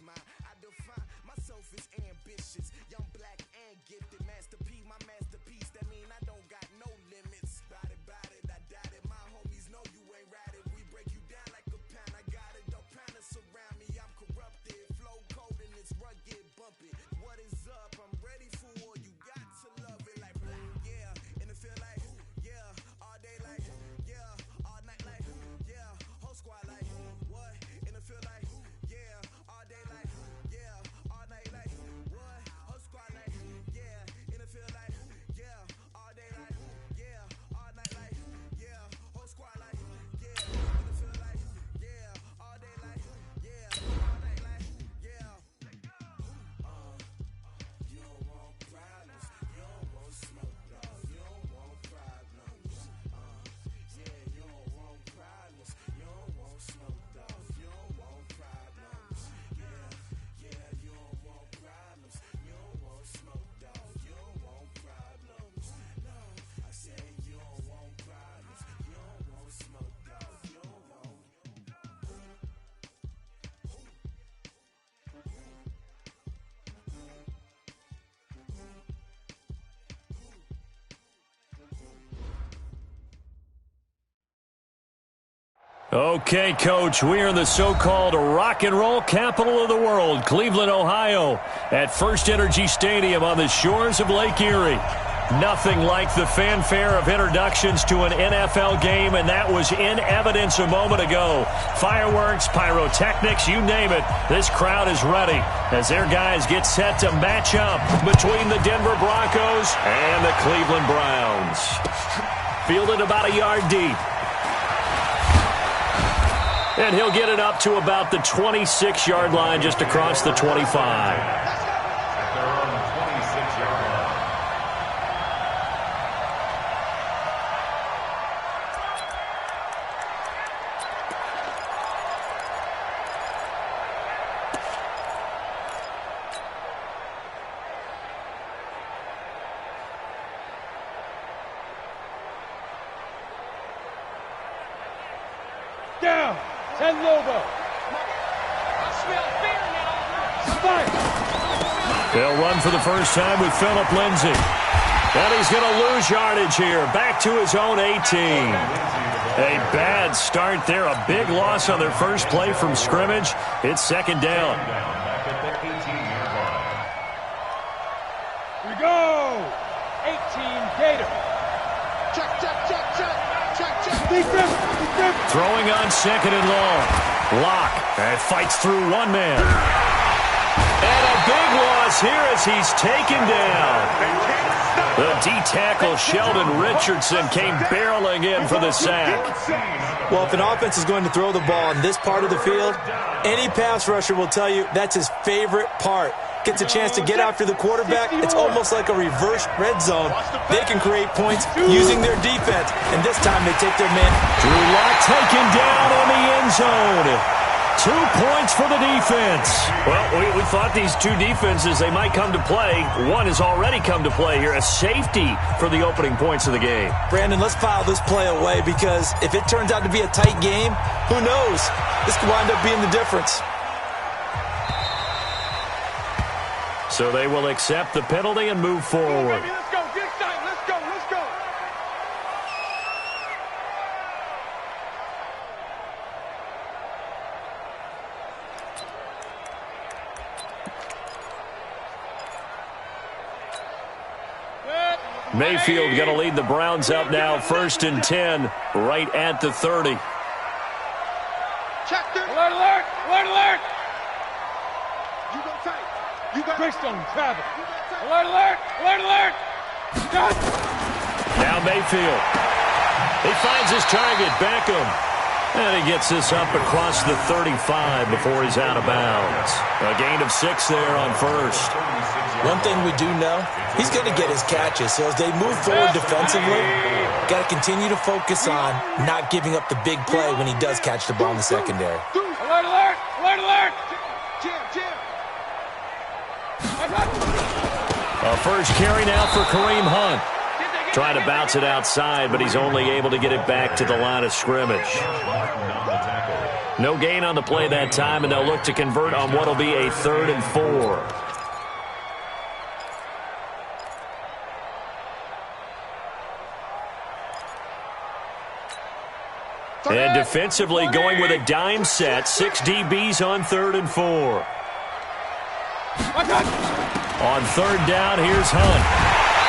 mine. I define myself as ambitious, young, black, and gifted. Master P, my masterpiece. That mean I don't got no limits. Bout it, I doubt it. My homies know you ain't ratted. We break you down like a pound. I got it, don't pound us around me. I'm corrupted, flow cold and it's rugged, bumpy. What is up? I'm ready for war. You got to love it like yeah, and it feel like yeah, all day like yeah, all night like yeah, whole squad like what? And it feel like yeah, all day like yeah, all night like what? Whole squad like yeah, and it feel like yeah, all day like yeah, all night like yeah, whole squad like yeah, and it feel like yeah, all day like yeah, all night like yeah. You don't want problems, you don't want smoke, dog. You don't want problems. Yeah, you don't want problems, you don't want smoke, dog. You don't want problems. Yeah, you don't want problems, you don't want smoke, dog. You don't want problems. No, I said you don't want problems, you don't want smoke, dog. You don't want. Okay, Coach, we are in the so-called rock and roll capital of the world, Cleveland, Ohio, at First Energy Stadium on the shores of Lake Erie. Nothing like the fanfare of introductions to an NFL game, and that was in evidence a moment ago. Fireworks, pyrotechnics, you name it. This crowd is ready as their guys get set to match up between the Denver Broncos and the Cleveland Browns. Fielded about a yard deep. And he'll get it up to about the 26-yard line, just across the 25. Down. 10 Lobo. They'll run for the first time with Phillip Lindsay. And he's going to lose yardage here. Back to his own 18. A bad start there. A big loss on their first play from scrimmage. It's second down. Here we go. 18 Gator. Check. Defense. Throwing on second and long. Lock. And fights through one man. And a big loss here as he's taken down. The D-tackle Sheldon Richardson came barreling in for the sack. Well, if an offense is going to throw the ball in this part of the field, any pass rusher will tell you that's his favorite part. Gets a chance to get after the quarterback. It's almost like a reverse red zone. They can create points using their defense, and this time they take their man. Drew Lock taken down in the end zone. 2 points for the defense. Well, we thought these two defenses, they might come to play. One has already come to play here, a safety for the opening points of the game. Brandon, let's file this play away because if it turns out to be a tight game, who knows? This could wind up being the difference. So they will accept the penalty and move forward. Let's go. Get excited. Let's go. Mayfield going to lead the Browns up now, 1st and 10, right at the 30. Check this. Alert. You go tight. You got Greystone travel. Alert. Now Mayfield. He finds his target, Beckham. And he gets this up across the 35 before he's out of bounds. A gain of 6 there on first. One thing we do know, he's going to get his catches. So as they move forward defensively, got to continue to focus on not giving up the big play when he does catch the ball in the secondary. Alert. A first carry now for Kareem Hunt. Trying to bounce it outside, but he's only able to get it back to the line of scrimmage. No gain on the play that time, and they'll look to convert on what will be a 3rd and 4. And defensively going with a dime set. 6 DBs on 3rd and 4. On 3rd down, here's Hunt.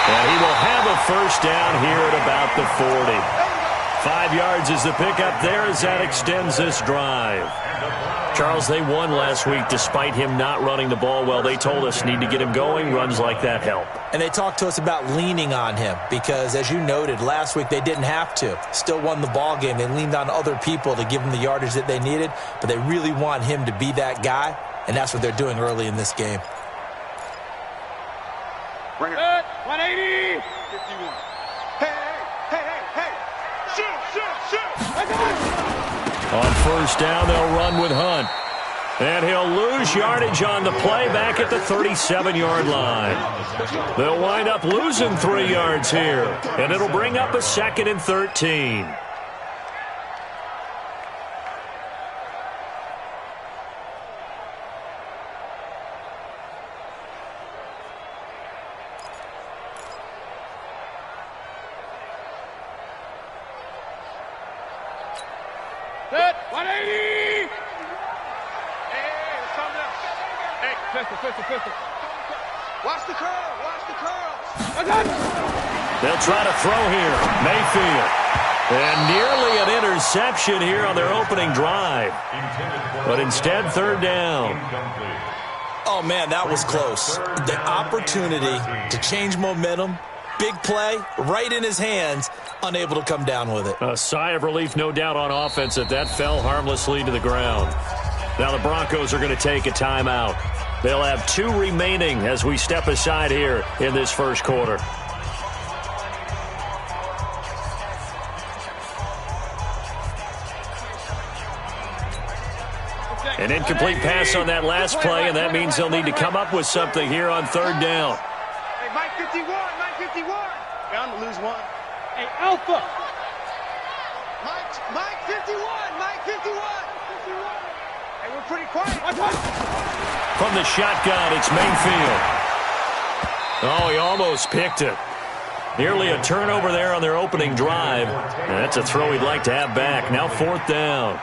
And he will have a first down here at about the 40. 5 yards is the pickup there as that extends this drive. Charles, they won last week despite him not running the ball well. They told us need to get him going. Runs like that help. And they talked to us about leaning on him because, as you noted, last week they didn't have to. Still won the ball game. They leaned on other people to give them the yardage that they needed, but they really want him to be that guy, and that's what they're doing early in this game. Bring it. 180. 51. Hey. Shoot. On 1st down, they'll run with Hunt. And he'll lose yardage on the play back at the 37-yard line. They'll wind up losing 3 yards here. And it'll bring up a 2nd and 13. Set. 180. Pistol. Watch the curls. They'll try to throw here. Mayfield. And nearly an interception here on their opening drive. But instead, 3rd down. Oh, man, that was close. The opportunity to change momentum, big play, right in his hands, unable to come down with it. A sigh of relief, no doubt, on offense that fell harmlessly to the ground. Now the Broncos are going to take a timeout. They'll have 2 remaining as we step aside here in this first quarter. An incomplete pass on that last play, and that means they'll need to come up with something here on 3rd down. Hey, Mike 51. Bound to lose 1. Hey, Alpha. Mike 51. Hey, we're pretty quiet. From the shotgun, it's Mayfield. Oh, he almost picked it. Nearly a turnover there on their opening drive. And that's a throw he'd like to have back. Now 4th down.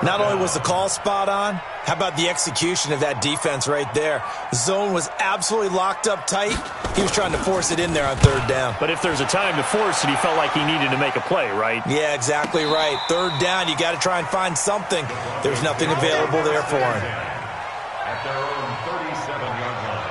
Not only was the call spot on, how about the execution of that defense right there? The zone was absolutely locked up tight. He was trying to force it in there on 3rd down. But if there's a time to force it, he felt like he needed to make a play, right? Yeah, exactly right. 3rd down, you got to try and find something. There's nothing available there for him. At their own 37-yard line.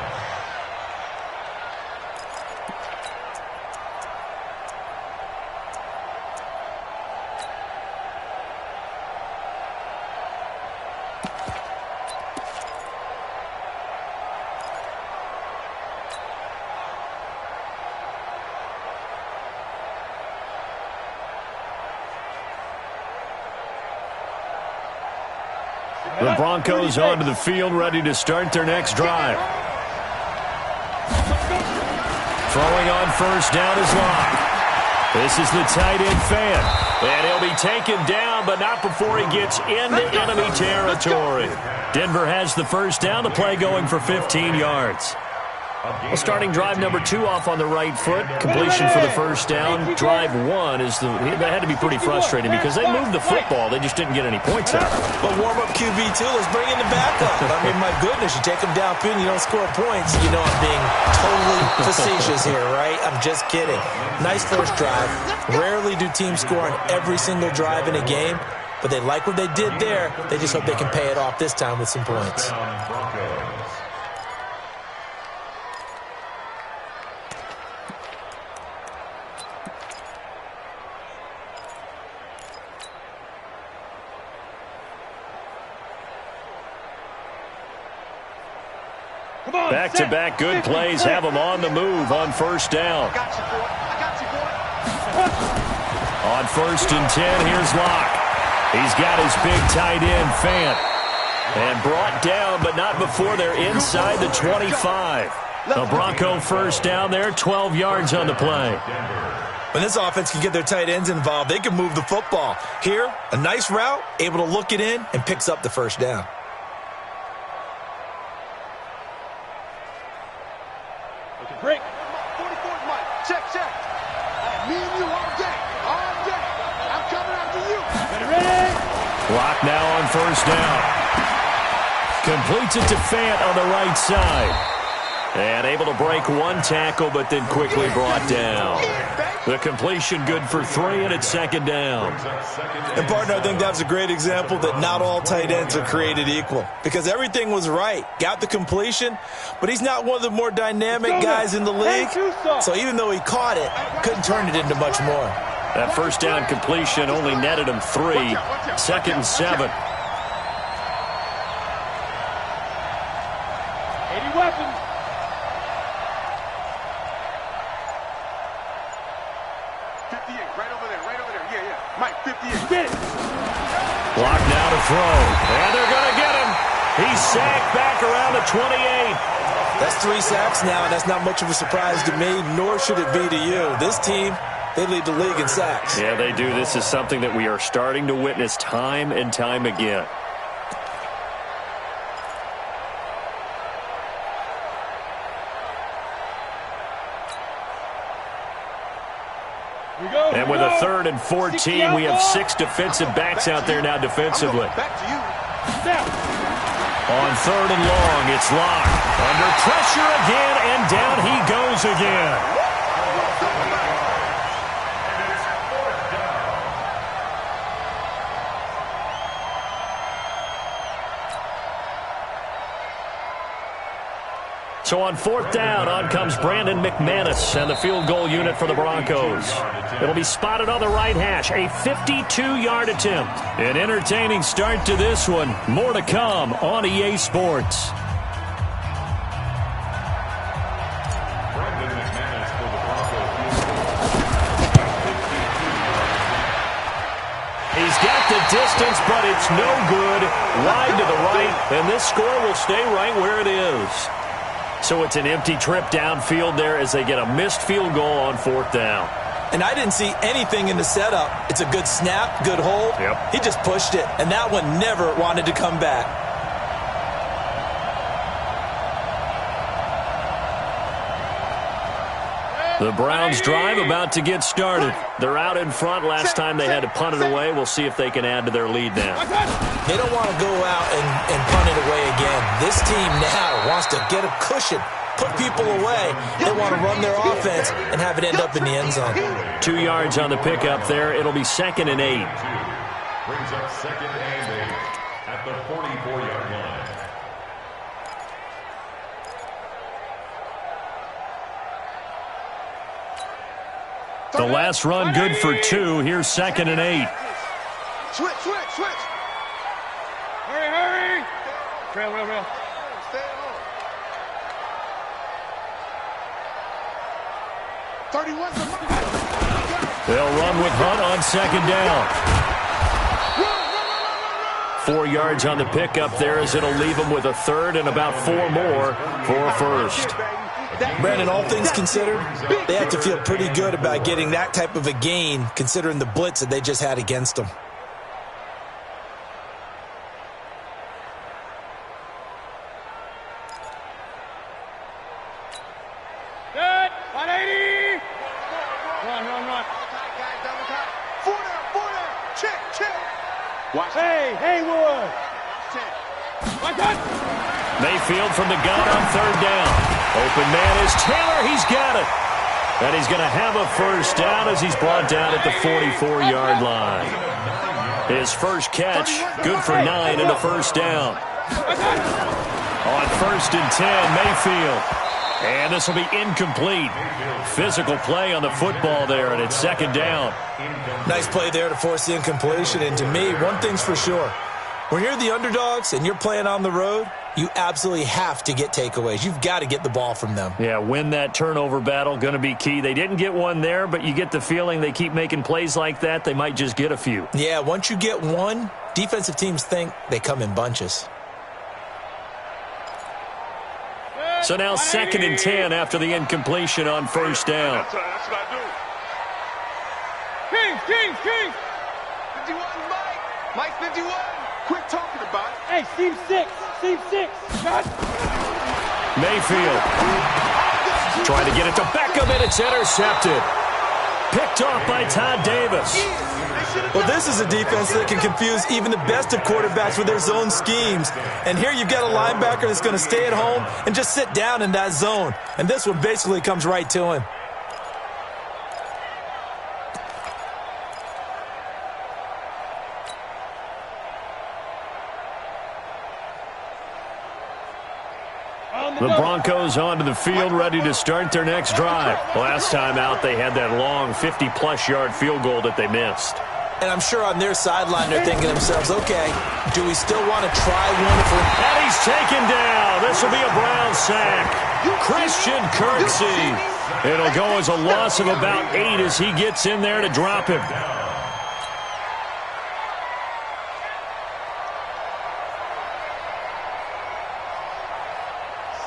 The Broncos onto the field, ready to start their next drive. Throwing on 1st down is Locke. This is the tight end Fant. And he'll be taken down, but not before he gets into enemy territory. Denver has the 1st down, the play going for 15 yards. Well, starting drive number 2 off on the right foot. Completion for the 1st down. Drive 1 that had to be pretty frustrating because they moved the football. They just didn't get any points out. But warm-up QB2, let's bring in the backup. I mean, my goodness, you take him downfield and you don't score points. You know I'm being totally facetious here, right? I'm just kidding. Nice first drive. Rarely do teams score on every single drive in a game, but they like what they did there. They just hope they can pay it off this time with some points. Back-to-back good plays have them on the move on 1st down. I got you, boy. On 1st and 10, here's Locke. He's got his big tight end, Fant. And brought down, but not before they're inside the 25. A Bronco 1st down there, 12 yards on the play. When this offense can get their tight ends involved, they can move the football. Here, a nice route, able to look it in, and picks up the first down. Break. 44 Mike. Check. Me and you all day. I'm coming after you. Ready? Clock now on first down. Completes it to Fant on the right side. And able to break one tackle, but then quickly brought down. The completion good for 3, and it's second down. And, partner, I think that's a great example that not all tight ends are created equal. Because everything was right. Got the completion, but he's not one of the more dynamic guys in the league. So even though he caught it, couldn't turn it into much more. That first down completion only netted him 3. Second and 7. 80 weapons. Mike, 58. Get it. Block now to throw. And they're going to get him. He's sacked back around the 28. That's 3 sacks now, and that's not much of a surprise to me, nor should it be to you. This team, they lead the league in sacks. Yeah, they do. This is something that we are starting to witness time and time again. And with a 3rd and 14, we have 6 defensive backs out there now defensively. Back to you. On 3rd and long, it's locked. Under pressure again, and down he goes again. So on 4th down, on comes Brandon McManus and the field goal unit for the Broncos. It'll be spotted on the right hash, a 52-yard attempt. An entertaining start to this one. More to come on EA Sports. Brandon McManus for the Broncos. He's got the distance, but it's no good. Wide to the right, and this score will stay right where it is. So it's an empty trip downfield there as they get a missed field goal on 4th down. And I didn't see anything in the setup. It's a good snap, good hold. Yep. He just pushed it, and that one never wanted to come back. The Browns drive about to get started. They're out in front. Last time they had to punt it away. We'll see if they can add to their lead now. They don't want to go out and punt it away again. This team now wants to get a cushion, put people away. They want to run their offense and have it end up in the end zone. 2 yards on the pickup there. It'll be 2nd and 8. Brings up 2nd and 8 at the 44-yard line. The last run good for 2. Here's 2nd and 8. Switch. Hurry. Rail. Stay home. 31's the mark. They'll run with Hunt on 2nd down. 4 yards on the pickup there as it'll leave them with a 3rd and about 4 more for a first. Brandon, all things considered, they have to feel pretty good about getting that type of a gain considering the blitz that they just had against them. Good. 180. Run. Double top. 4 down. Check. Watch. Hey, Haywood. 10. Watch that. Mayfield from the gun on 3rd down. Open man is Taylor. He's got it. And he's going to have a first down as he's brought down at the 44-yard line. His first catch, good for 9 and a first down. On 1st and 10, Mayfield. And this will be incomplete. Physical play on the football there, and it's 2nd down. Nice play there to force the incompletion. And to me, one thing's for sure. When you're the underdogs and you're playing on the road, you absolutely have to get takeaways. You've got to get the ball from them. Yeah, win that turnover battle, going to be key. They didn't get one there, but you get the feeling they keep making plays like that, they might just get a few. Yeah, once you get one, defensive teams think they come in bunches. So now 2nd and 10 after the incompletion on 1st down. That's what I do. King! 51, Mike. Mike 51. Quit talking about it. Hey, seam 6. Seam 6. Shot. Mayfield trying to get it to Beckham, and it's intercepted. Picked off by Todd Davis. Well, this is a defense that can confuse even the best of quarterbacks with their zone schemes. And here you've got a linebacker that's going to stay at home and just sit down in that zone. And this one basically comes right to him. The Broncos onto the field, ready to start their next drive. Last time out, they had that long 50-plus yard field goal that they missed. And I'm sure on their sideline they're thinking to themselves, okay, do we still want to try one for... And he's taken down. This will be a Brown sack. Christian Kirksey. It'll go as a loss of about 8 as he gets in there to drop him.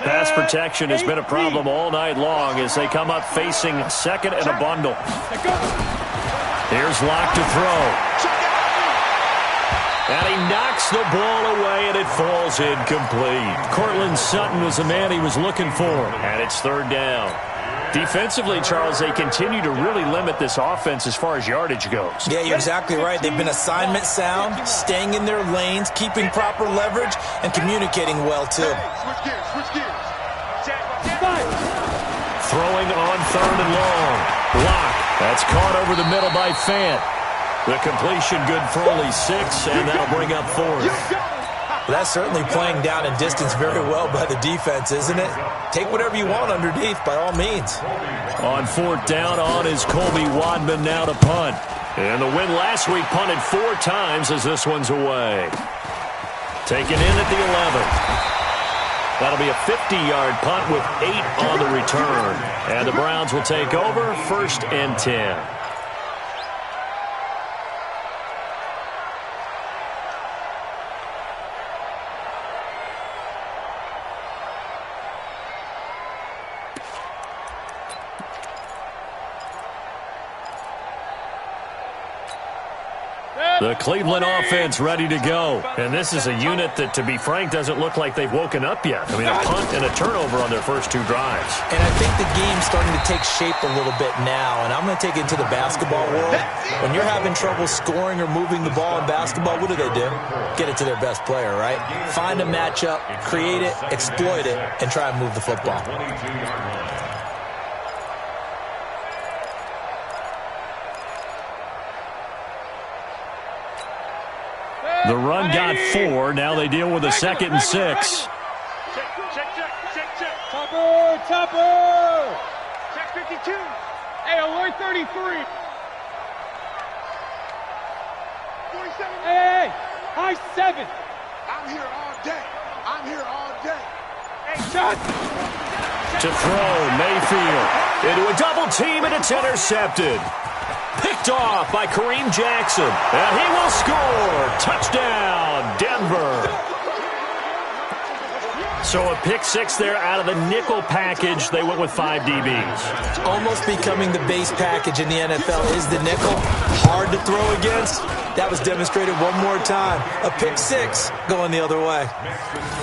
Pass protection has been a problem all night long as they come up facing second and a bundle. Here's Locke to throw. And he knocks the ball away, and it falls incomplete. Cortland Sutton was the man he was looking for, and it's third down. Defensively, Charles, they continue to really limit this offense as far as yardage goes. Yeah, you're exactly right. They've been assignment sound, staying in their lanes, keeping proper leverage, and communicating well, too. Switch gears, switch gears. Throwing on third and long. Locke. That's caught over the middle by Fant. The completion good for only 6, and that'll bring up fourth. Well, that's certainly playing down in distance very well by the defense, isn't it? Take whatever you want underneath, by all means. On fourth down, on is Colby Wadman now to punt. And the win last week punted 4 times as this one's away. Taken in at the 11. That'll be a 50-yard punt with 8 on the return. And the Browns will take over, 1st and 10. The Cleveland offense ready to go. And this is a unit that, to be frank, doesn't look like they've woken up yet. I mean, a punt and a turnover on their first 2 drives. And I think the game's starting to take shape a little bit now. And I'm going to take it into the basketball world. When you're having trouble scoring or moving the ball in basketball, what do? Get it to their best player, right? Find a matchup, create it, exploit it, and try and move the football. The run got 4. Now they deal with a 2nd and 6. Check. Topper! Check 52. Hey, alert 33. 47. Hey, high 7. I'm here all day. I'm here all day. Hey, shot. To throw, Mayfield. Into a double team, and it's intercepted. Picked off by Kareem Jackson. And he will score. Touchdown, Denver. So a pick 6 there out of the nickel package. They went with 5 DBs. Almost becoming the base package in the NFL is the nickel. Hard to throw against. That was demonstrated one more time. A pick 6 going the other way.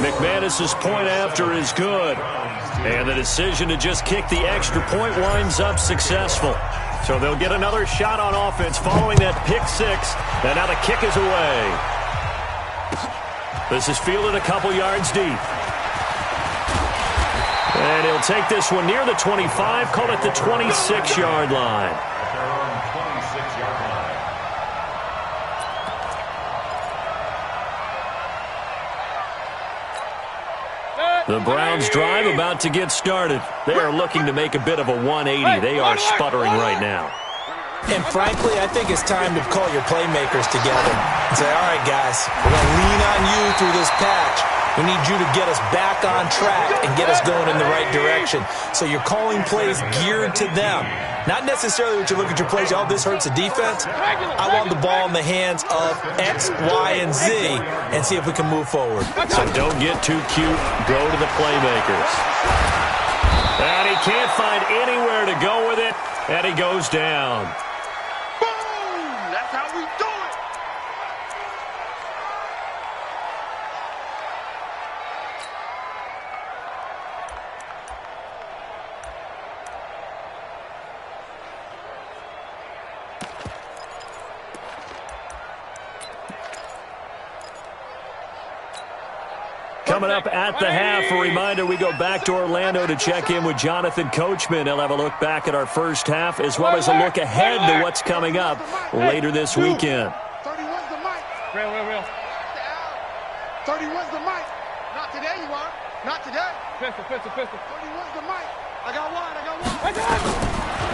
McManus's point after is good. And the decision to just kick the extra point winds up successful. So they'll get another shot on offense following that pick 6. And now the kick is away. This is fielded a couple yards deep. And he'll take this one near the 25, call it the 26-yard line. The Browns drive about to get started. They are looking to make a bit of a 180. They are sputtering right now. And frankly, I think it's time to call your playmakers together and say, all right, guys, we're going to lean on you through this patch. We need you to get us back on track and get us going in the right direction. So you're calling plays geared to them. Not necessarily what you look at your plays, oh, this hurts the defense. I want the ball in the hands of X, Y, and Z and see if we can move forward. So don't get too cute. Go to the playmakers. And he can't find anywhere to go with it, and he goes down. Boom! Coming up at the half, a reminder, we go back to Orlando to check in with Jonathan Coachman. He'll have a look back at our first half as well as a look ahead to what's coming up later this weekend. 31's the mic. Real. 31's the mic. Not today, you are. Not today. Pistol. 31's the mic. I got one.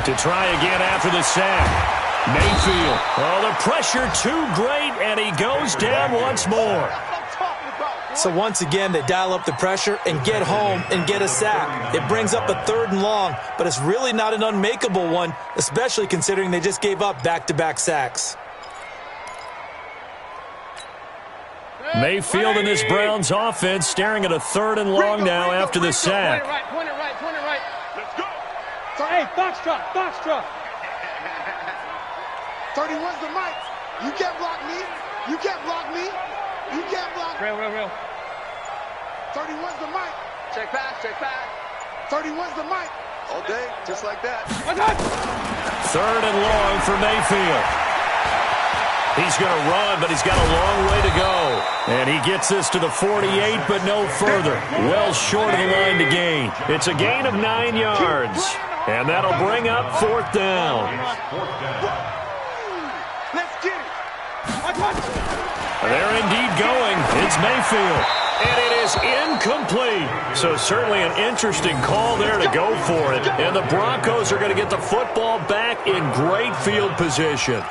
To try again after the sack. Mayfield. Oh, the pressure too great, and he goes down once more. So once again, they dial up the pressure and get home and get a sack. It brings up a 3rd and long, but it's really not an unmakeable one, especially considering they just gave up back-to-back sacks. Mayfield and this Browns offense staring at a 3rd and long now after the sack. Point it right. Let's go. Hey, box truck. 31's the mic. You can't block me. You can't block me. You can't block me. Real. 31's the mic. Check back. 31's the mic. All day, just like that. 3rd and long for Mayfield. He's going to run, but he's got a long way to go. And he gets this to the 48, but no further. Well short of the line to gain. It's a gain of 9 yards. And that'll bring up 4th down. Let's get it. They're indeed going. It's Mayfield. And it is incomplete. So certainly an interesting call there to go for it. And the Broncos are going to get the football back in great field position.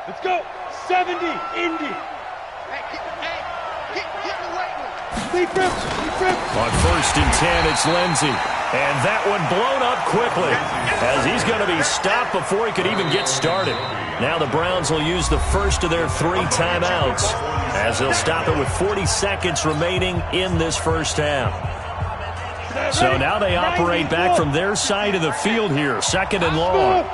Let's go. 70, Indy. Hey, get the weight room. Deep rips. On 1st and 10, it's Lindsey. And that one blown up quickly as he's going to be stopped before he could even get started. Now the Browns will use the first of their 3 timeouts as they'll stop it with 40 seconds remaining in this first half. So now they operate back from their side of the field here, 2nd and long.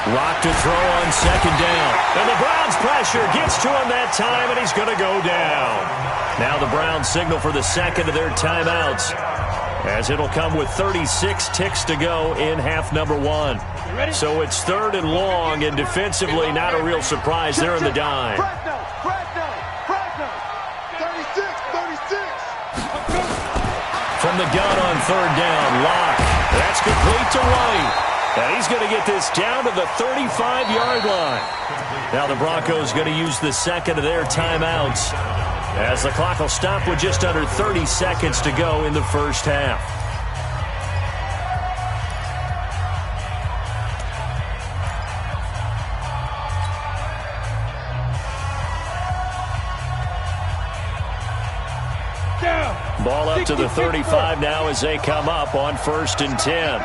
Rock to throw on 2nd down. And the Browns pressure gets to him that time, and he's going to go down. Now the Browns signal for the 2nd of their timeouts as it'll come with 36 ticks to go in half number 1. So it's 3rd and long, and defensively not a real surprise there in the dime. Fresno. 36. From the gun on 3rd down, Locke. That's complete to White. And he's going to get this down to the 35-yard line. Now the Broncos going to use the 2nd of their timeouts as the clock will stop with just under 30 seconds to go in the first half. Ball up to the 35 now as they come up on 1st and 10.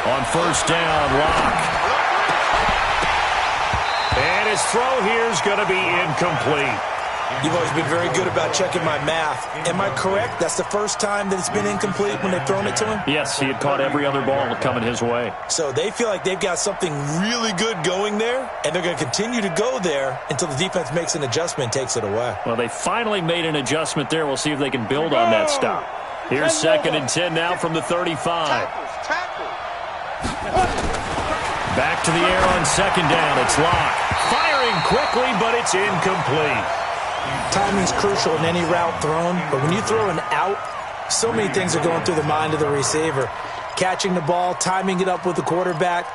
On 1st down, Locke. And his throw here is going to be incomplete. You've always been very good about checking my math. Am I correct? That's the first time that it's been incomplete when they've thrown it to him? Yes, he had caught every other ball coming his way. So they feel like they've got something really good going there, and they're going to continue to go there until the defense makes an adjustment and takes it away. Well, they finally made an adjustment there. We'll see if they can build on that stop. Here's 2nd and 10 now from the 35. Back to the air on 2nd down. It's Locke. Firing quickly, but it's incomplete. Timing's crucial in any route thrown, but when you throw an out, so many things are going through the mind of the receiver. Catching the ball, timing it up with the quarterback.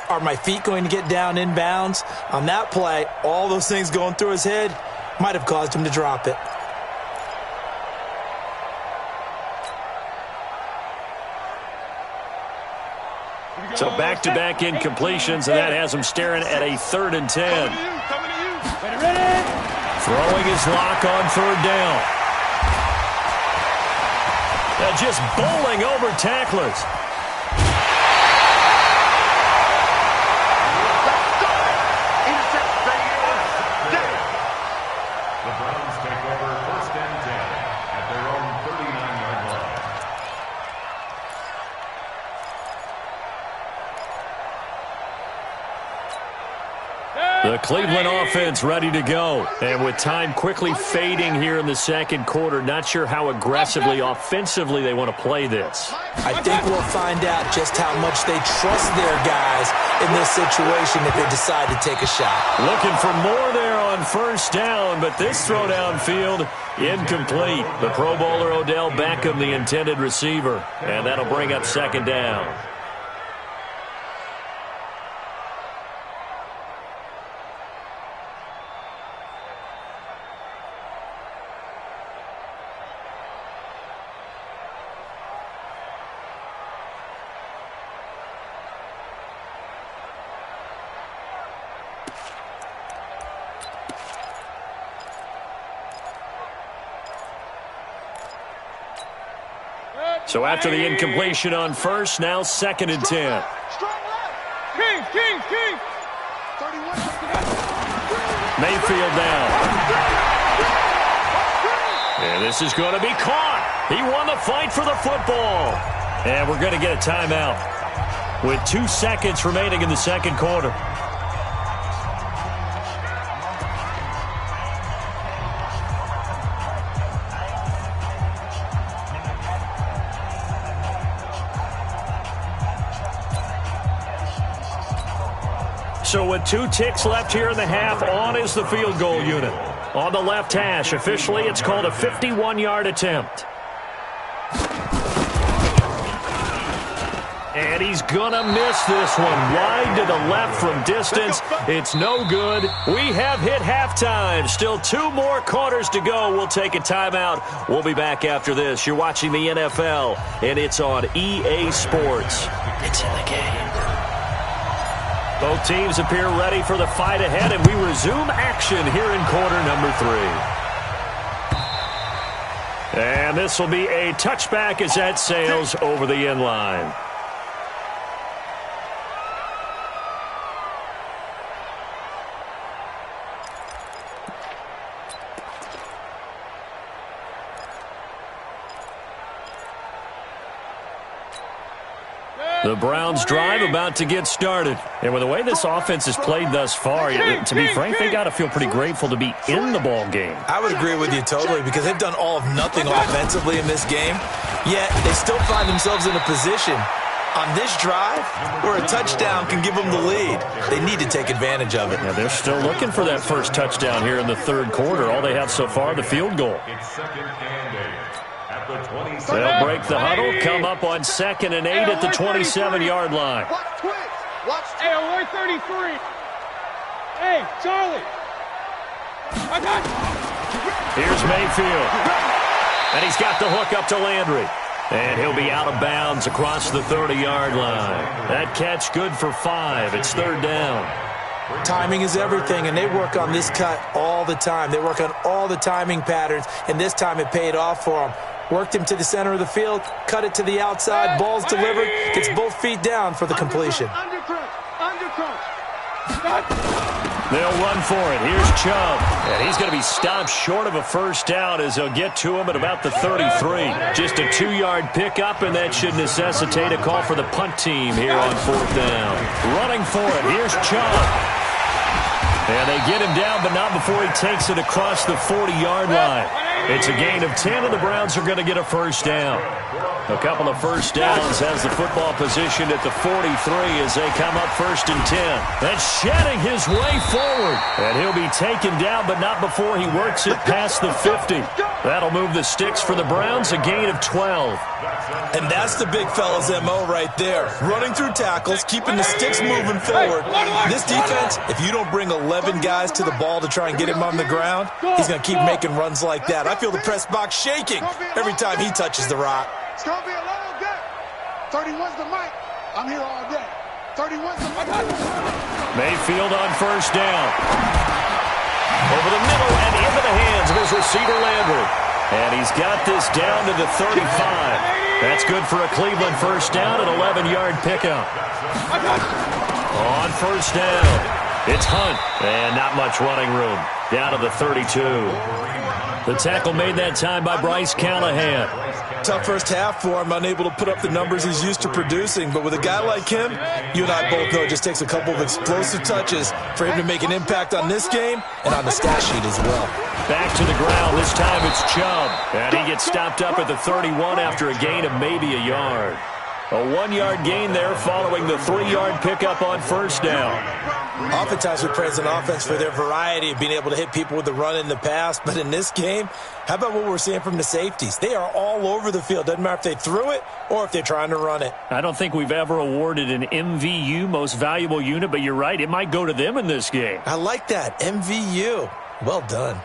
Are my feet going to get down inbounds? On that play, all those things going through his head might have caused him to drop it. So back-to-back incompletions, and that has him staring at a 3rd and 10. Throwing his Locke on 3rd down. Just bowling over tacklers. The Browns take over 1st and 10 at their own 39-yard line. The The Cleveland offense ready to go. And with time quickly fading here in the second quarter, not sure how aggressively, offensively they want to play this. I think we'll find out just how much they trust their guys in this situation if they decide to take a shot. Looking for more there on first down, but this throw downfield incomplete. The Pro Bowler Odell Beckham, the intended receiver, and that'll bring up second down. So after the incompletion on first, now 2nd and 10. King. Mayfield down. And this is going to be caught. He won the fight for the football. And we're going to get a timeout with 2 seconds remaining in the second quarter. So with 2 ticks left here in the half, on is the field goal unit. On the left hash, officially it's called a 51-yard attempt. And he's going to miss this one. Wide to the left from distance. It's no good. We have hit halftime. Still 2 more quarters to go. We'll take a timeout. We'll be back after this. You're watching the NFL, and it's on EA Sports. It's in the game. Both teams appear ready for the fight ahead, and we resume action here in quarter number 3. And this will be a touchback as that sails over the end line. The Browns drive about to get started. And with the way this offense has played thus far, to be frank, they got to feel pretty grateful to be in the ball game. I would agree with you totally because they've done all of nothing offensively in this game, yet they still find themselves in a position on this drive where a touchdown can give them the lead. They need to take advantage of it. Yeah, they're still looking for that first touchdown here in the third quarter. All they have so far, the field goal. It's 2nd and 8 at the 27. They'll break the huddle, come up on 2nd and 8 at the 27-yard line. Hey, away 33. Hey, Charlie. I got you. Here's Mayfield. And he's got the hook up to Landry. And he'll be out of bounds across the 30-yard line. That catch good for 5. It's 3rd down. Timing is everything, and they work on this cut all the time. They work on all the timing patterns, and this time it paid off for them. Worked him to the center of the field, cut it to the outside, ball's delivered, gets both feet down for the completion. They'll run for it. Here's Chubb. And he's going to be stopped short of a first down as they'll get to him at about the 33. Just a 2-yard pickup, and that should necessitate a call for the punt team here on 4th down. Running for it. Here's Chubb. And they get him down, but not before he takes it across the 40-yard line. It's a gain of 10, and the Browns are going to get a first down. A couple of first downs has the football positioned at the 43 as they come up 1st and 10. That's shedding his way forward. And he'll be taken down, but not before he works it past the 50. That'll move the sticks for the Browns, a gain of 12. And that's the big fella's MO right there. Running through tackles, keeping the sticks moving forward. This defense, if you don't bring 11 guys to the ball to try and get him on the ground, he's going to keep making runs like that. I feel the press box shaking every time he touches the rock. It's going to be a long day. 31's the mic. I'm here all day. 31's the mic. Mayfield on first down. Over the middle and into the hands of his receiver, Landry. And he's got this down to the 35. That's good for a Cleveland first down, an 11-yard pickup. On first down, it's Hunt. And not much running room. Down to the 32. The tackle made that time by Bryce Callahan. Tough first half for him, unable to put up the numbers he's used to producing. But with a guy like him, you and I both know it just takes a couple of explosive touches for him to make an impact on this game and on the stat sheet as well. Back to the ground. This time it's Chubb. And he gets stopped up at the 31 after a gain of maybe a yard. A 1-yard gain there following the 3-yard pickup on first down. Oftentimes we praise an offense for their variety of being able to hit people with the run in the pass. But in this game, how about what we're seeing from the safeties? They are all over the field. Doesn't matter if they threw it or if they're trying to run it. I don't think we've ever awarded an MVU, most valuable unit, but you're right. It might go to them in this game. I like that. MVU. Well done.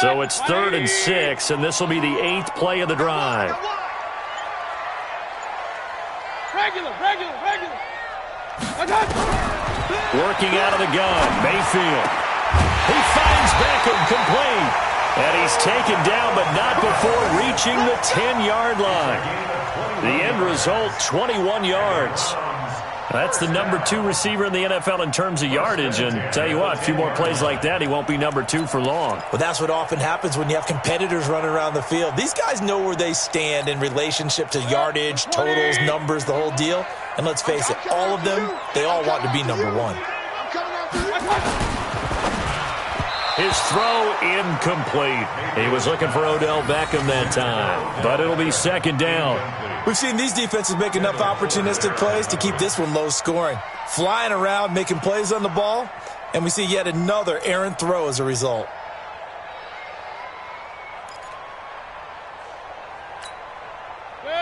So it's 3rd and 6, and this will be the 8th play of the drive. Regular. Working out of the gun, Mayfield. He finds Beckham complete. And he's taken down, but not before reaching the 10-yard line. The end result, 21 yards. That's the number 2 receiver in the NFL in terms of yardage. And tell you what, a few more plays like that, he won't be number 2 for long. Well, that's what often happens when you have competitors running around the field. These guys know where they stand in relationship to yardage, totals, numbers, the whole deal. And let's face it, all of them, they all want to be number 1. His throw incomplete. He was looking for Odell Beckham that time, but it'll be 2nd down. We've seen these defenses make enough opportunistic plays to keep this one low scoring. Flying around, making plays on the ball, and we see yet another errant throw as a result.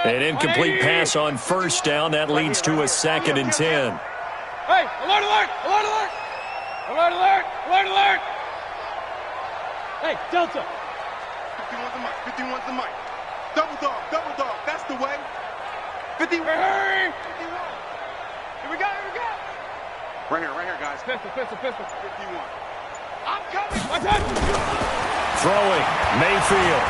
An incomplete pass on first down. That leads to a 2nd and 10. Hey, alert, alert, alert, alert. Alert, alert, alert, alert. Hey, Delta. 51's the mic, 51's the mic. Double dog, that's the way. 51. Hey. 51. Here we go. Right here, guys. Pistol. 51. I'm coming. Watch out. Throwing, Mayfield.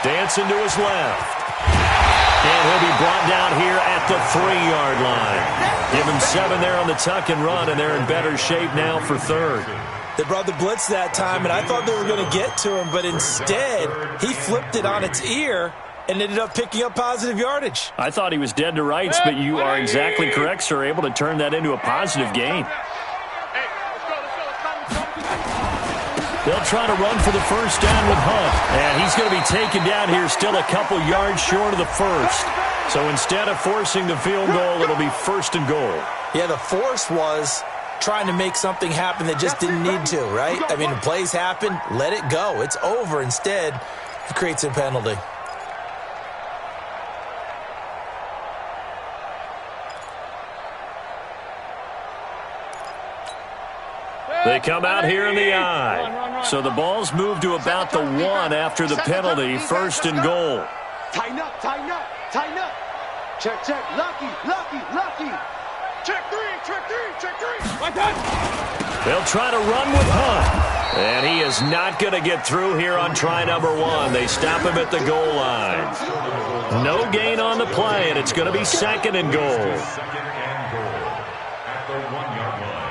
Dancing to his left. And he'll be brought down here at the 3-yard line. Give him 7 there on the tuck and run, and they're in better shape now for 3rd. They brought the blitz that time, and I thought they were going to get to him, but instead, he flipped it on its ear and ended up picking up positive yardage. I thought he was dead to rights, but you are exactly correct, sir, able to turn that into a positive gain. They'll try to run for the first down with Hunt, and he's going to be taken down here still a couple yards short of the first. So instead of forcing the field goal, it'll be 1st and goal. Yeah, the force was trying to make something happen that just didn't need to, right? I mean, the plays happen, let it go. It's over. Instead, it creates a penalty. They come out here in the I. So the ball's moved to about the 1 after the penalty, 1st and goal. Tighten up. Check. Lucky. Check three. Watch out. They'll try to run with Hunt. And he is not going to get through here on try number 1. They stop him at the goal line. No gain on the play, and it's going to be 2nd and goal. 2nd and goal at the 1-yard line.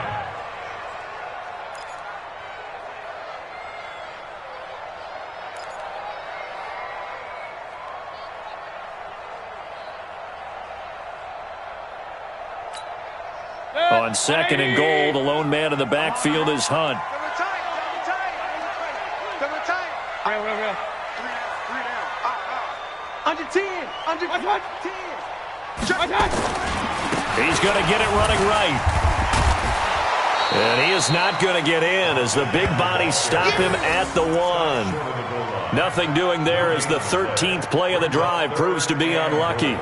On 2nd and goal, the lone man in the backfield is Hunt. Double tight. Real. 3 down. Under 10. Watch 10. He's going to get it running right. And he is not going to get in as the big bodies stop him at the 1. Nothing doing there as the 13th play of the drive proves to be unlucky.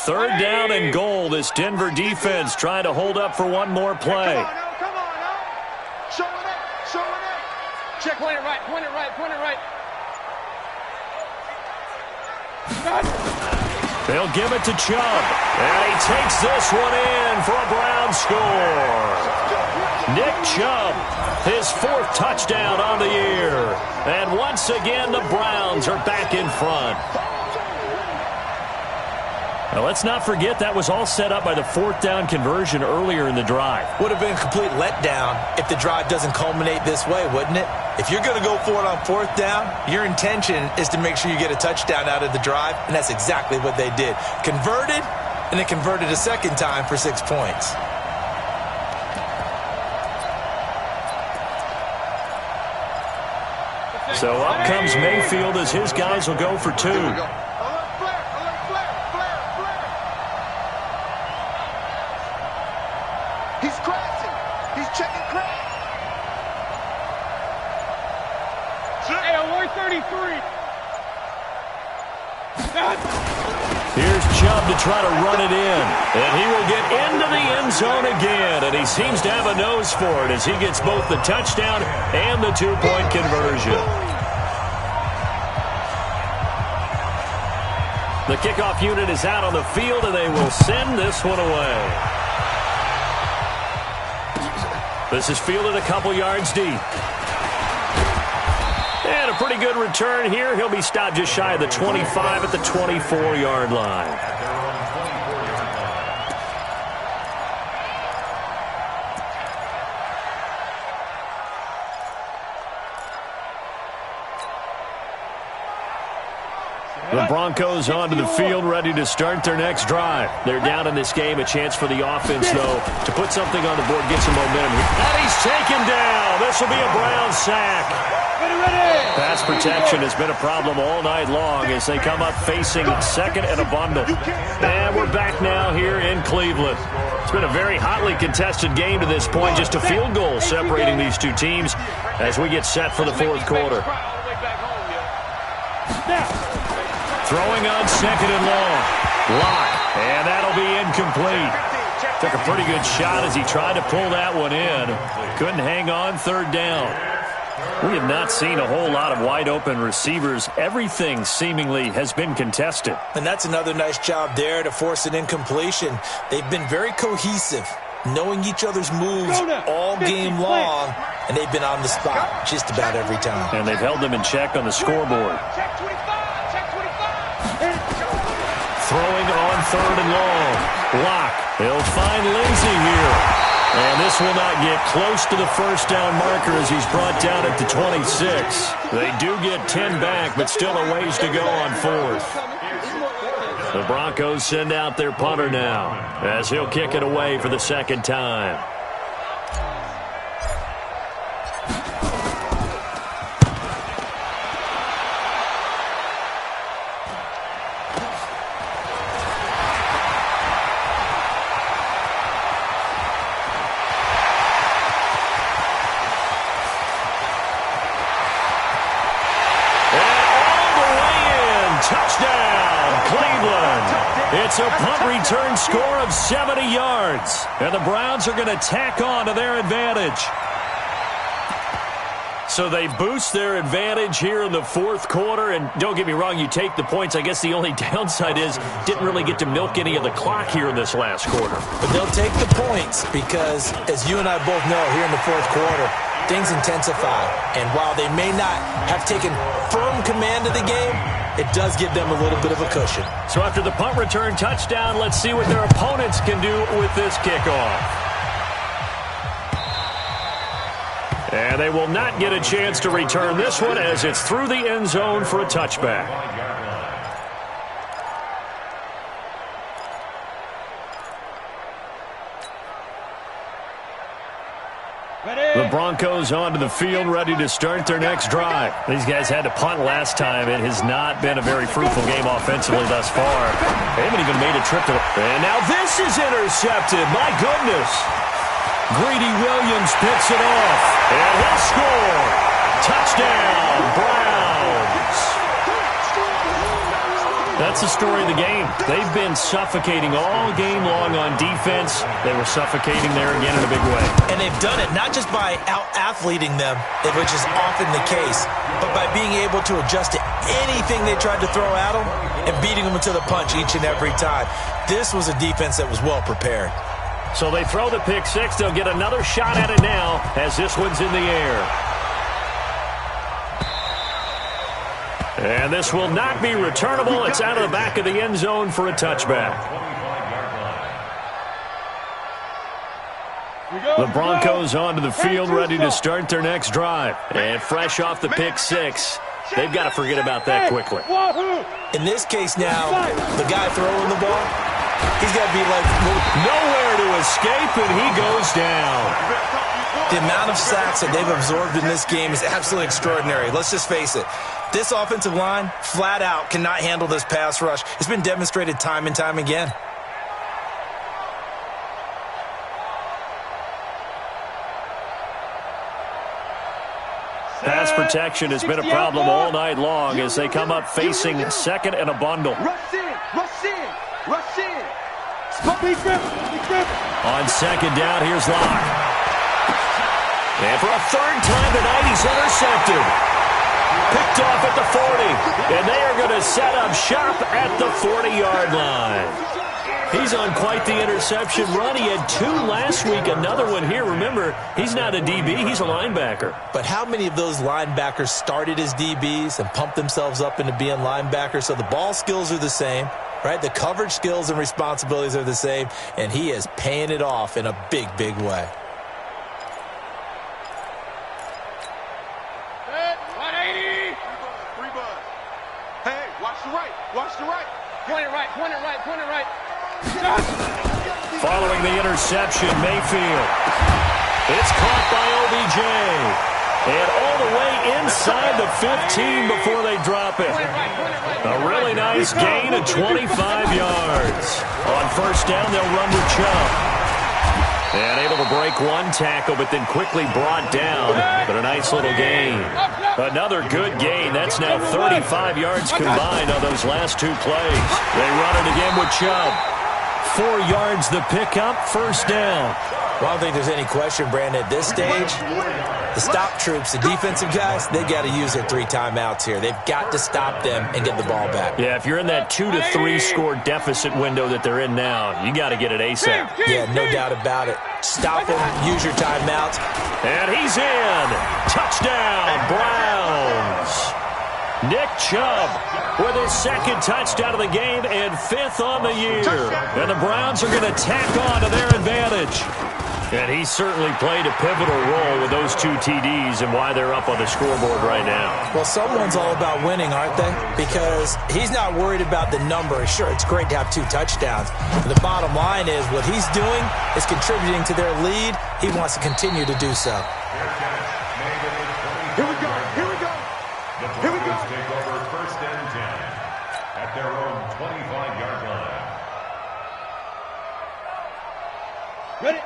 Third down and goal. This Denver defense trying to hold up for one more play. Come on now. Show it up. Check, point it right. They'll give it to Chubb. And he takes this one in for a Brown score. Nick Chubb, his 4th touchdown on the year. And once again, the Browns are back in front. Now, let's not forget that was all set up by the 4th down conversion earlier in the drive. Would have been a complete letdown if the drive doesn't culminate this way, wouldn't it? If you're going to go for it on 4th down, your intention is to make sure you get a touchdown out of the drive, and that's exactly what they did. Converted, and then converted a second time for 6 points. So up comes Mayfield as his guys will go for 2. He's crashing. He's checking crash. Hey, alert 33. Here's Chubb to try to run it in. And he will get into the end zone again. And he seems to have a nose for it as he gets both the touchdown and the 2-point conversion. The kickoff unit is out on the field, and they will send this one away. This is fielded a couple yards deep. And a pretty good return here. He'll be stopped just shy of the 25 at the 24-yard line. The Broncos onto the field, ready to start their next drive. They're down in this game. A chance for the offense, though, to put something on the board, get some momentum. And he's taken down. This will be a Brown sack. Pass protection has been a problem all night long as they come up facing second and a bundle. And we're back now here in Cleveland. It's been a very hotly contested game to this point. Just a field goal separating these two teams as we get set for the 4th quarter. Throwing on second and long. Lock. And that'll be incomplete. Took a pretty good shot as he tried to pull that one in. Couldn't hang on 3rd down. We have not seen a whole lot of wide-open receivers. Everything seemingly has been contested. And that's another nice job there to force an incompletion. They've been very cohesive, knowing each other's moves all game long, and they've been on the spot just about every time. And they've held them in check on the scoreboard. Throwing on 3rd and long. Lock. He'll find Lindsey here. And this will not get close to the 1st down marker as he's brought down at the 26. They do get 10 back, but still a ways to go on 4th. The Broncos send out their punter now as he'll kick it away for the 2nd time. It's a punt return score of 70 yards. And the Browns are going to tack on to their advantage. So they boost their advantage here in the 4th quarter. And don't get me wrong, you take the points. I guess the only downside is didn't really get to milk any of the clock here in this last quarter. But they'll take the points because, as you and I both know, here in the 4th quarter, things intensify. And while they may not have taken firm command of the game, it does give them a little bit of a cushion. So after the punt return touchdown, let's see what their opponents can do with this kickoff. And they will not get a chance to return this one as it's through the end zone for a touchback. The Broncos onto the field, ready to start their next drive. These guys had to punt last time. It has not been a very fruitful game offensively thus far. They haven't even made a trip to the... And now this is intercepted. My goodness. Greedy Williams picks it off. And he'll score. Touchdown, Browns. That's the story of the game. They've been suffocating all game long on defense. They were suffocating there again in a big way. And they've done it not just by out-athleting them, which is often the case, but by being able to adjust to anything they tried to throw at them and beating them to the punch each and every time. This was a defense that was well prepared. So they throw the pick six. They'll get another shot at it now as this one's in the air. And this will not be returnable. It's out of the back of the end zone for a touchback. The Broncos onto the field, ready to start their next drive. And fresh off the pick six, they've got to forget about that quickly. In this case now, the guy throwing the ball, he's got to be like nowhere to escape, and he goes down. The amount of sacks that they've absorbed in this game is absolutely extraordinary. Let's just face it. This offensive line, flat out, cannot handle this pass rush. It's been demonstrated time and time again. Pass protection has been a problem all night long as they come up facing second and a bundle. Rush in, rush in, rush in. On second down, here's Locke. And for a third time tonight, he's intercepted. Picked off at the 40. And they are going to set up shop at the 40-yard line. He's on quite the interception run. He had 2 last week, another one here. Remember, he's not a DB, he's a linebacker. But how many of those linebackers started as DBs and pumped themselves up into being linebackers? So the ball skills are the same, right? The coverage skills and responsibilities are the same, and he is paying it off in a big, big way. Hey, watch the right, watch the right. Point it right, point it right, point it right. Following the interception, Mayfield. It's caught by OBJ. And all the way inside the 15 before they drop it. A really nice gain of 25 yards. On first down, they'll run with Chubb. And able to break one tackle, but then quickly brought down. But a nice little gain. Another good gain. That's now 35 yards combined on those last 2 plays. They run it again with Chubb. 4 yards the pickup, first down. Well, I don't think there's any question, Brandon, at this stage, the stop troops, the defensive guys, they got to use their 3 timeouts here. They've got to stop them and get the ball back. Yeah, if you're in that 2 to 3 score deficit window that they're in now, you got to get it ASAP. Yeah, no doubt about it. Stop them, use your timeouts. And he's in. Touchdown, Browns. Nick Chubb with his 2nd touchdown of the game and 5th on the year. And the Browns are going to tack on to their advantage. And he certainly played a pivotal role with those 2 TDs and why they're up on the scoreboard right now. Well, someone's all about winning, aren't they? Because he's not worried about the number. Sure, it's great to have 2 touchdowns. But the bottom line is what he's doing is contributing to their lead. He wants to continue to do so. Here we go, here we go. Here we go. Take over first and 10 at their own 25-yard line.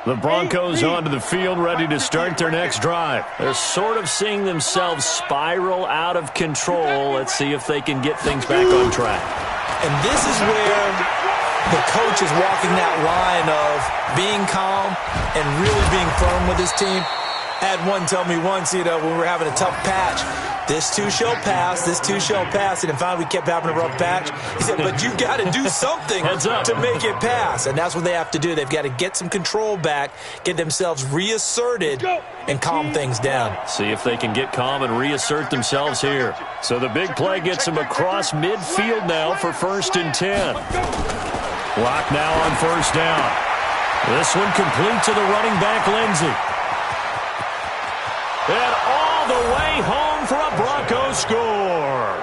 The Broncos onto the field, ready to start their next drive. They're sort of seeing themselves spiral out of control. Let's see if they can get things back on track. And this is where the coach is walking that line of being calm and really being firm with his team. I had one tell me once, when we were having a tough patch, this too shall pass, this too shall pass. And finally we kept having a rough patch. He said, but you got to do something to make it pass. And that's what they have to do. They've got to get some control back, get themselves reasserted, and calm things down. See if they can get calm and reassert themselves here. So the big play gets them across midfield now for first and 10. Lock now on first down. This one complete to the running back, Lindsey. And all the way home for a Broncos score.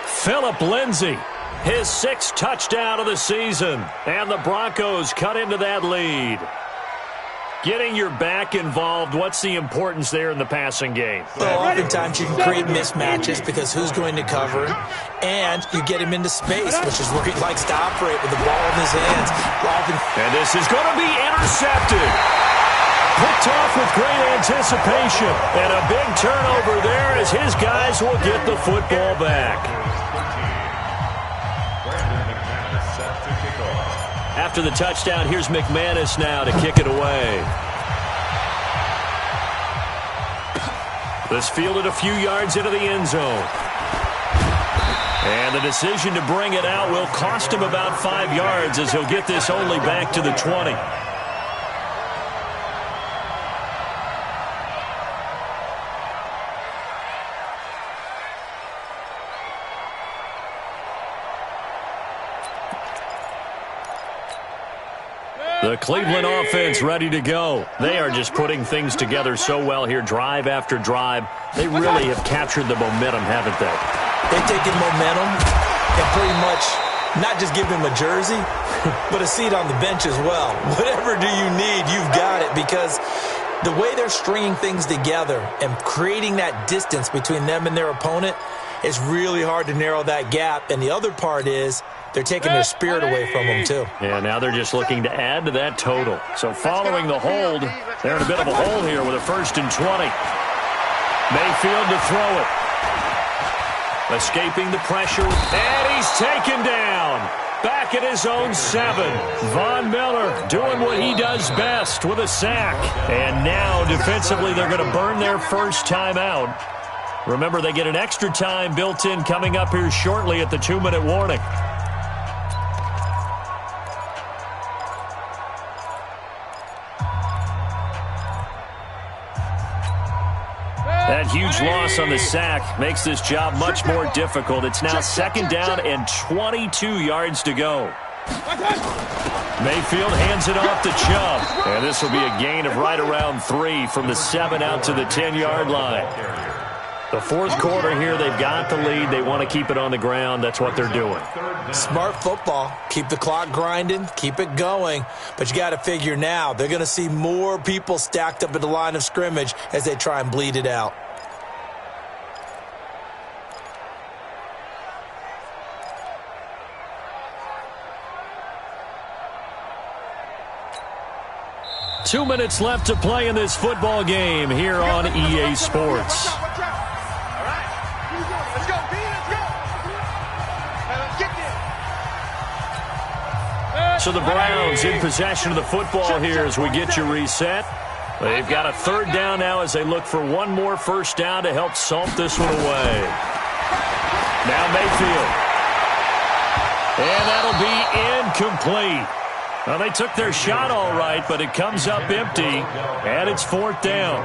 Phillip Lindsay, his 6th touchdown of the season. And the Broncos cut into that lead. Getting your back involved, what's the importance there in the passing game? Well, oftentimes you can create mismatches because who's going to cover him, and you get him into space, which is where he likes to operate with the ball in his hands. And this is going to be intercepted. Picked off with great anticipation. And a big turnover there as his guys will get the football back. After the touchdown, here's McManus now to kick it away. This fielded a few yards into the end zone. And the decision to bring it out will cost him about 5 yards as he'll get this only back to the 20. The Cleveland offense ready to go. They are just putting things together so well here, drive after drive. They really have captured the momentum, haven't they? They've taken momentum and pretty much not just give him a jersey, but a seat on the bench as well. Whatever do you need, you've got it, because the way they're stringing things together and creating that distance between them and their opponent is really hard to narrow that gap. And the other part is they're taking their spirit away from them, too. Yeah, now they're just looking to add to that total. So following the hold, they're in a bit of a hole here with a 1st and 20. Mayfield to throw it. Escaping the pressure, and he's taken down. Back at his own 7. Von Miller doing what he does best with a sack. And now defensively they're going to burn their first time out. Remember, they get an extra time built in coming up here shortly at the 2-minute warning. That huge loss on the sack makes this job much more difficult. It's now 2nd down and 22 yards to go. Mayfield hands it off to Chubb. And this will be a gain of right around 3 from the 7 out to the 10-yard line. The 4th quarter here, they've got the lead. They want to keep it on the ground. That's what they're doing. Smart football. Keep the clock grinding. Keep it going. But you got to figure now, they're going to see more people stacked up at the line of scrimmage as they try and bleed it out. Two minutes left to play in this football game here on EA Sports. So the Browns in possession of the football here as we get you reset. They've got a 3rd down now as they look for one more 1st down to help salt this one away. Now Mayfield. And that'll be incomplete. Well, they took their shot all right, but it comes up empty, and it's 4th down.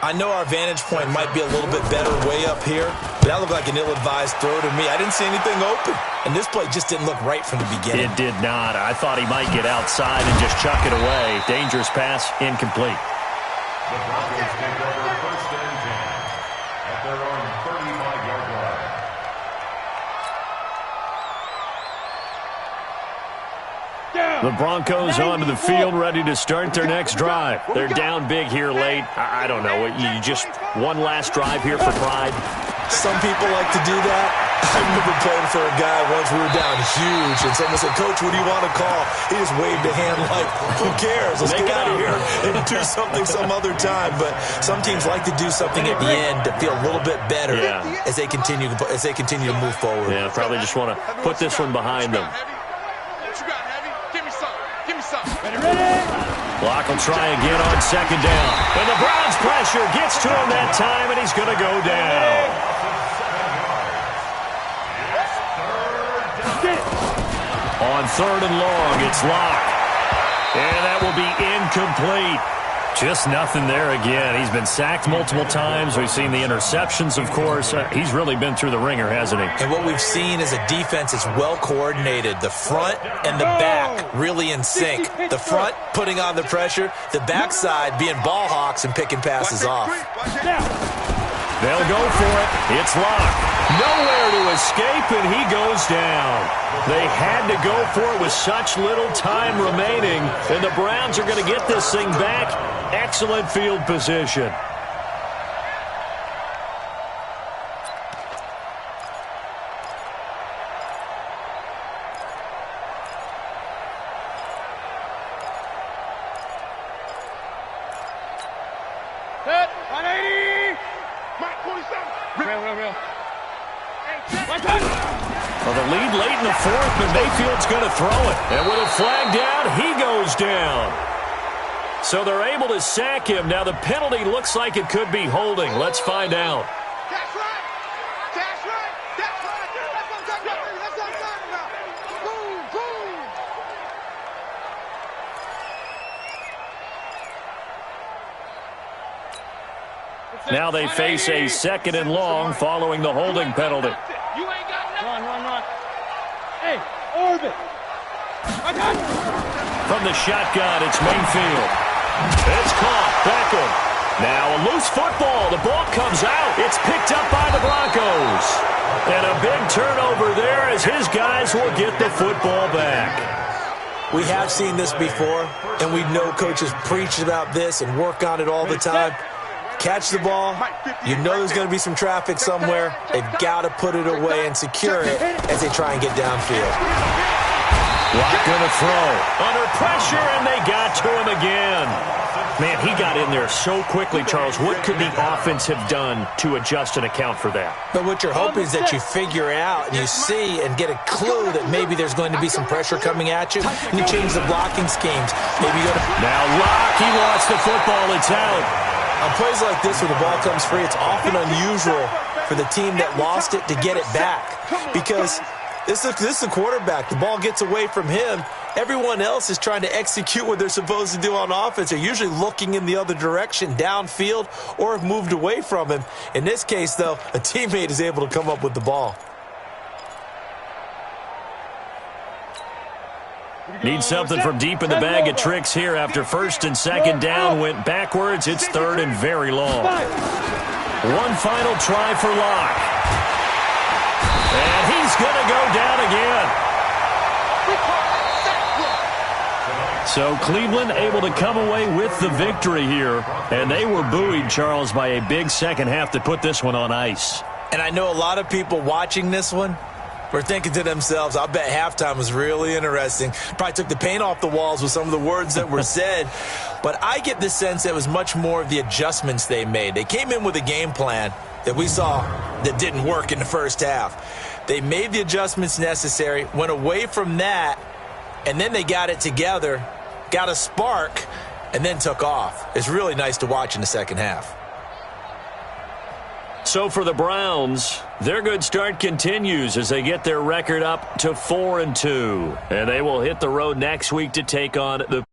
I know our vantage point might be a little bit better way up here, but that looked like an ill-advised throw to me. I didn't see anything open, and this play just didn't look right from the beginning. It did not. I thought he might get outside and just chuck it away. Dangerous pass, incomplete. The Broncos take over 1st and 10 at their own 35-yard line. The Broncos onto the field, ready to start their next drive. They're down big here late. I don't know. You just one last drive here for pride. Some people like to do that. I remember playing for a guy once. We were down huge, and someone said, "Coach, what do you want to call?" He just waved a hand like, "Who cares? Let's get out of here and do something some other time." But some teams like to do something at the end to feel a little bit better as they continue to move forward. Yeah, probably just want to put this one behind them. Block will try again on 2nd down. And the Browns pressure gets to him that time, and he's going to go down. On 3rd and long, it's Locke. And that will be incomplete. Just nothing there again. He's been sacked multiple times. We've seen the interceptions, of course. He's really been through the ringer, hasn't he? And what we've seen is a defense is well coordinated. The front and the back really in sync. The front putting on the pressure. The backside being ball hawks and picking passes off. They'll go for it. It's Locke. Nowhere to escape, and he goes down. They had to go for it with such little time remaining, and the Browns are going to get this thing back. Excellent field position. Set, 180. Real. Well, the lead late in the fourth, but Mayfield's going to throw it. And with a flag down, he goes down. So they're able to sack him. Now the penalty looks like it could be holding. Let's find out. That's right. That's right. That's right. That's what I'm talking about. That's what I'm talking about. Boom, boom. Now they face a 2nd and long following the holding penalty. You ain't got nothing. Run. Hey, orbit. From the shotgun, it's Mayfield. It's caught. Beckham. Now a loose football. The ball comes out. It's picked up by the Broncos. And a big turnover there as his guys will get the football back. We have seen this before, and we know coaches preach about this and work on it all the time. Catch the ball. You know there's going to be some traffic somewhere. They've got to put it away and secure it as they try and get downfield. Watt going to throw. Under pressure, and they got to him again. Man, he got in there so quickly, Charles. What could the offense have done to adjust and account for that? But what you're hoping is that you figure out and you see and get a clue that maybe there's going to be some pressure coming at you, and you change the blocking schemes. Maybe you go to... Now Locke, he lost the football. It's out. On plays like this where the ball comes free, it's often unusual for the team that lost it to get it back because this is the quarterback. The ball gets away from him. Everyone else is trying to execute what they're supposed to do on offense. They're usually looking in the other direction, downfield, or have moved away from him. In this case, though, a teammate is able to come up with the ball. Need something from deep in the bag of tricks here after 1st and 2nd down went backwards. It's 3rd and very long. One final try for Locke. And he's going to go down again. So Cleveland able to come away with the victory here. And they were buoyed, Charles, by a big second half that put this one on ice. And I know a lot of people watching this one were thinking to themselves, I bet halftime was really interesting. Probably took the paint off the walls with some of the words that were said. But I get the sense that it was much more of the adjustments they made. They came in with a game plan that we saw that didn't work in the first half. They made the adjustments necessary, went away from that, and then they got it together, got a spark, and then took off. It's really nice to watch in the second half. So for the Browns, their good start continues as they get their record up to 4-2. And they will hit the road next week to take on the